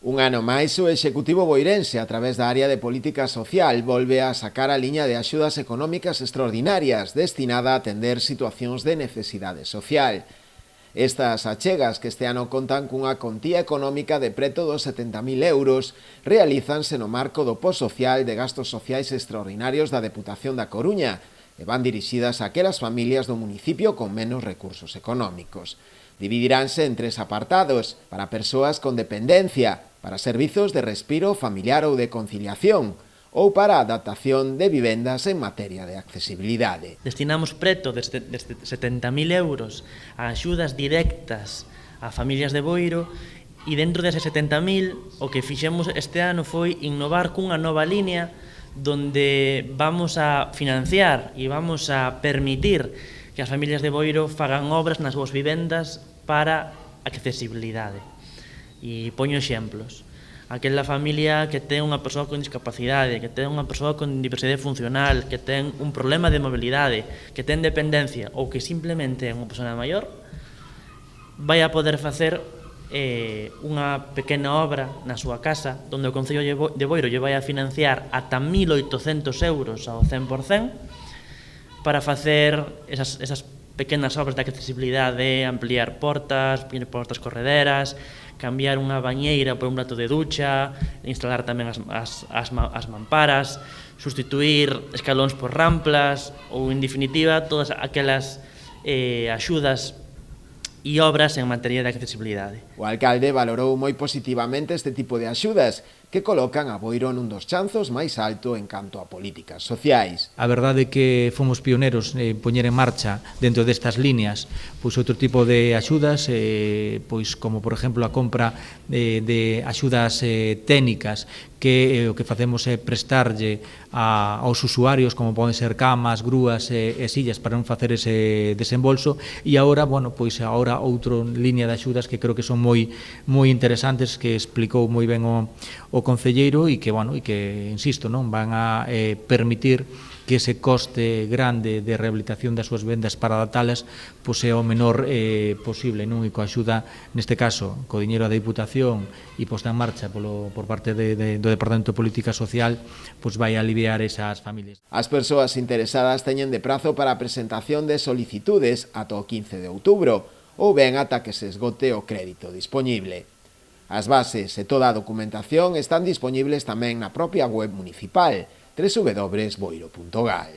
Un ano máis, o Executivo boirense, a través da área de política social, volve a sacar a liña de axudas económicas extraordinarias destinada a atender situacións de necesidade social. Estas achegas, que este ano contan cunha contía económica de preto dos 70.000 euros, realízanse no marco do post social de gastos sociais extraordinarios da Deputación da Coruña e van dirixidas a aquelas familias do municipio con menos recursos económicos. Dividiránse en 3 apartados: para persoas con dependencia, para servizos de respiro familiar ou de conciliación, ou para a adaptación de vivendas en materia de accesibilidade. Destinamos preto de 70.000 euros a axudas directas a familias de Boiro, e dentro deses 70.000 o que fixemos este ano foi innovar cunha nova línea donde vamos a financiar e vamos a permitir que as familias de Boiro fagan obras nas súas vivendas para accesibilidade. E poño exemplos. Aquela familia que ten unha persoa con discapacidade, que ten unha persoa con diversidade funcional, que ten un problema de mobilidade, que ten dependencia ou que simplemente é unha persoa maior, vai a poder facer unha pequena obra na súa casa, onde o Concello de Boiro lle vai a financiar ata 1.800 euros ao 100% para facer esas pequenas obras de accesibilidade, ampliar portas correderas, cambiar unha bañeira por un plato de ducha, instalar tamén as mamparas, sustituir escalóns por ramplas ou, en definitiva, todas aquelas axudas e obras en materia de accesibilidade. O alcalde valorou moi positivamente este tipo de axudas que colocan a Boiro nun dos chanzos máis alto en canto a políticas sociais. A verdade é que fomos pioneros en poñer en marcha dentro destas líneas pois outro tipo de axudas, pois como por exemplo a compra de axudas técnicas que o que facemos é prestarlle aos usuarios, como poden ser camas, grúas e sillas para non facer ese desembolso, e agora, bueno, pois agora outra liña de axudas que creo que son moi interesantes, que explicou moi ben o concelleiro e que, bueno, e que, insisto, non van a permitir que ese coste grande de rehabilitación das súas vendas para adaptalas pois é o menor posible, non? E coa axuda, neste caso, co diñeiro da Diputación e posta en marcha por parte do Departamento de Política Social, pois vai aliviar esas familias. As persoas interesadas teñen de prazo para a presentación de solicitudes ata o 15 de outubro, ou ben ata que se esgote o crédito disponible. As bases e toda a documentación están dispoñibles tamén na propia web municipal, www.boiro.gal.